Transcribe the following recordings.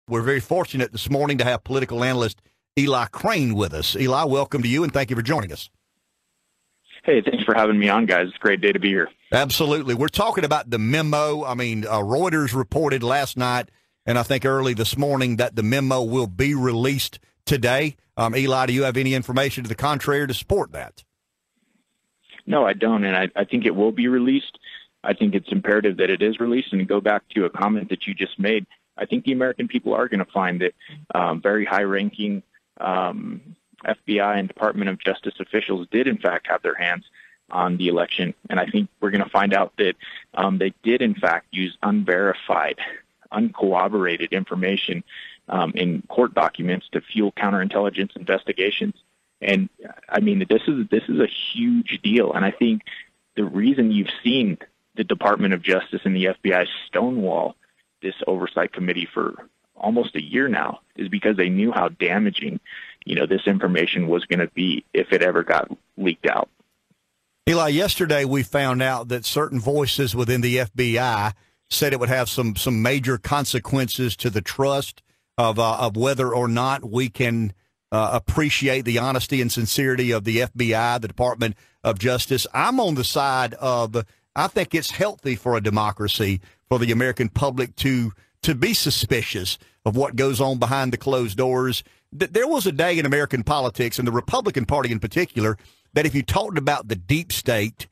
We're very fortunate this morning to have political analyst Eli Crane with us. Eli, welcome to you, and thank you for joining us. Hey, thanks for having me on, guys. It's a great day to be here. Absolutely. We're talking about the memo. I mean, Reuters reported last night, and I think early this morning, that the memo will be released today. Eli, do you have any information to the contrary to support that? No, I don't, and I think it will be released. I think it's imperative that it is released. And to go back to a comment that you just made, I think the American people are going to find that very high-ranking FBI and Department of Justice officials did, in fact, have their hands on the election. And I think we're going to find out that they did, in fact, use unverified, uncorroborated information in court documents to fuel counterintelligence investigations. And I mean, this is a huge deal. And I think the reason you've seen the Department of Justice and the FBI stonewall this oversight committee for almost a year now is because they knew how damaging, this information was going to be if it ever got leaked out. Eli, yesterday we found out that certain voices within the FBI said it would have some major consequences to the trust of whether or not we can appreciate the honesty and sincerity of the FBI, the Department of Justice. I'm on the side of, I think it's healthy for a democracy for the American public to be suspicious of what goes on behind the closed doors. There was a day in American politics, and the Republican Party in particular, that if you talked about the deep state,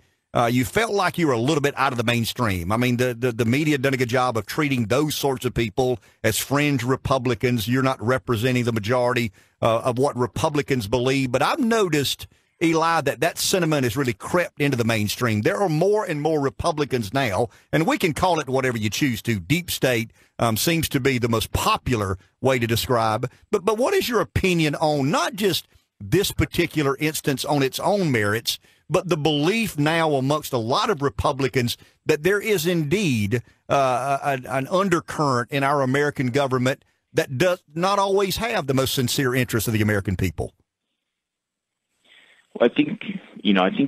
you felt like you were a little bit out of the mainstream. I mean, the media had done a good job of treating those sorts of people as fringe Republicans. You're not representing the majority of what Republicans believe. But I've noticed, Eli, that sentiment has really crept into the mainstream. There are more and more Republicans now, and we can call it whatever you choose to. Deep state seems to be the most popular way to describe. But what is your opinion on not just this particular instance on its own merits, but the belief now amongst a lot of Republicans that there is indeed an undercurrent in our American government that does not always have the most sincere interests of the American people? Well, I think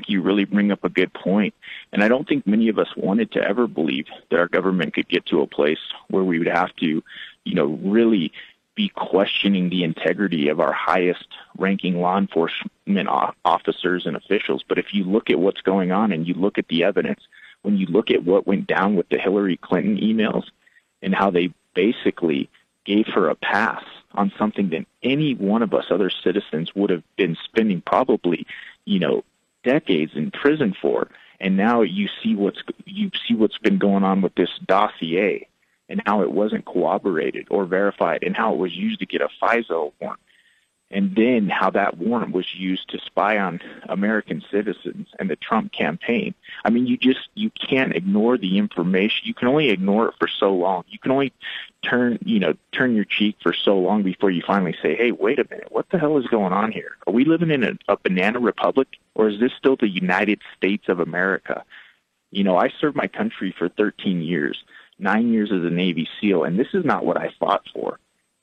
you really bring up a good point. And I don't think many of us wanted to ever believe that our government could get to a place where we would have to, really be questioning the integrity of our highest ranking law enforcement officers and officials. But if you look at what's going on and you look at the evidence, when you look at what went down with the Hillary Clinton emails and how they basically gave her a pass on something that any one of us other citizens would have been spending probably, decades in prison for. And now you see what's been going on with this dossier and how it wasn't corroborated or verified and how it was used to get a FISA warrant. And then how that warrant was used to spy on American citizens and the Trump campaign. I mean, you can't ignore the information. You can only ignore it for so long. You can only turn your cheek for so long before you finally say, hey, wait a minute, what the hell is going on here? Are we living in a banana republic, or is this still the United States of America? I served my country for 13 years, 9 years as a Navy SEAL, and this is not what I fought for.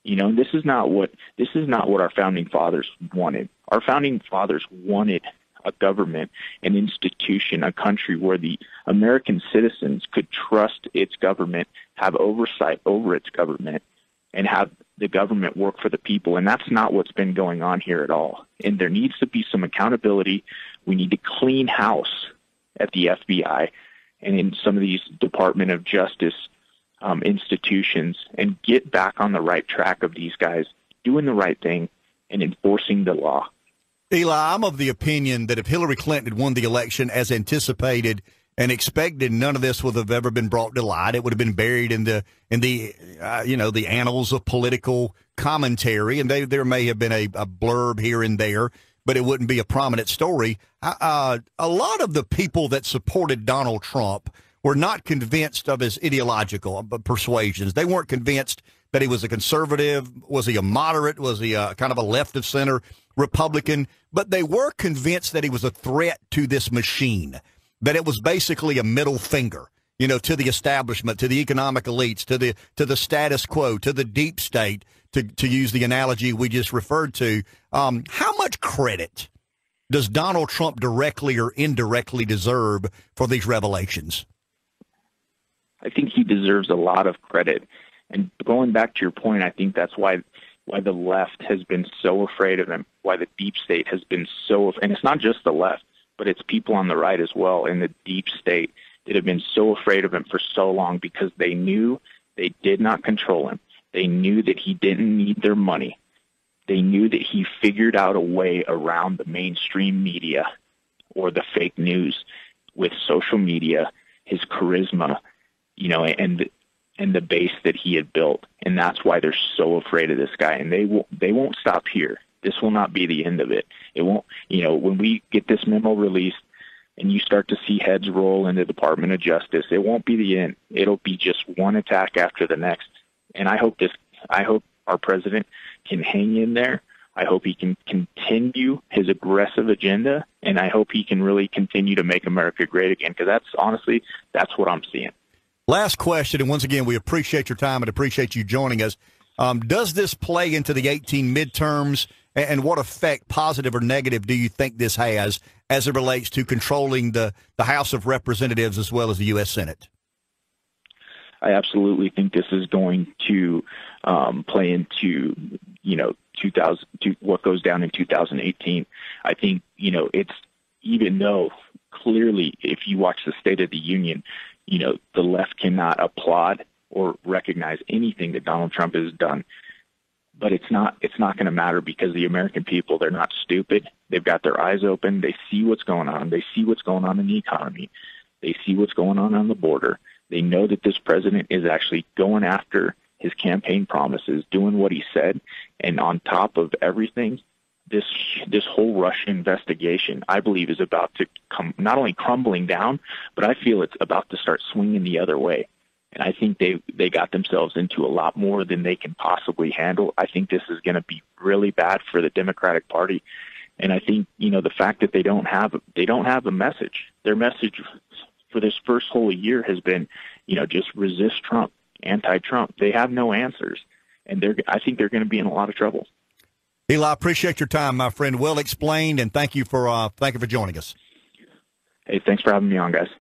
This is not what our founding fathers wanted. Our founding fathers wanted a government, an institution, a country where the American citizens could trust its government, have oversight over its government, and have the government work for the people. And that's not what's been going on here at all. And there needs to be some accountability. We need to clean house at the FBI and in some of these Department of Justice institutions and get back on the right track of these guys doing the right thing and enforcing the law. Eli, I'm of the opinion that if Hillary Clinton had won the election as anticipated and expected, none of this would have ever been brought to light. It would have been buried in the annals of political commentary, and there may have been a blurb here and there, but it wouldn't be a prominent story. A lot of the people that supported Donald Trump were not convinced of his ideological persuasions. They weren't convinced that he was a conservative. Was he a moderate? Was he a kind of a left of center Republican? But they were convinced that he was a threat to this machine, that it was basically a middle finger, to the establishment, to the economic elites, to the status quo, to the deep state, to use the analogy we just referred to. How much credit does Donald Trump directly or indirectly deserve for these revelations? I think he deserves a lot of credit. And going back to your point, I think that's why the left has been so afraid of him, why the deep state has been so, and it's not just the left, but it's people on the right as well in the deep state that have been so afraid of him for so long, because they knew they did not control him. They knew that he didn't need their money. They knew that he figured out a way around the mainstream media or the fake news with social media, his charisma, and the base that he had built. And that's why they're so afraid of this guy. And they won't stop here. This will not be the end of it. It won't, when we get this memo released and you start to see heads roll in the Department of Justice, it won't be the end. It'll be just one attack after the next. And I hope our president can hang in there. I hope he can continue his aggressive agenda, and I hope he can really continue to make America great again, because that's what I'm seeing. Last question, and once again, we appreciate your time and appreciate you joining us. Does this play into the 18 midterms, and what effect, positive or negative, do you think this has as it relates to controlling the House of Representatives as well as the U.S. Senate? I absolutely think this is going to play into, what goes down in 2018. I think, it's, even though clearly if you watch the State of the Union, the left cannot applaud or recognize anything that Donald Trump has done. But it's not going to matter, because the American people, they're not stupid. They've got their eyes open. They see what's going on. They see what's going on in the economy. They see what's going on the border. They know that this president is actually going after his campaign promises, doing what he said. And on top of everything, this whole Russia investigation, I believe, is about to come not only crumbling down, but I feel it's about to start swinging the other way. And I think they got themselves into a lot more than they can possibly handle. I think this is going to be really bad for the Democratic Party. And I think, the fact that they don't have a message. Their message for this first whole year has been, just resist Trump, anti-Trump. They have no answers, and I think they're going to be in a lot of trouble. Eli, I appreciate your time, my friend. Well explained, and thank you for joining us. Hey, thanks for having me on, guys.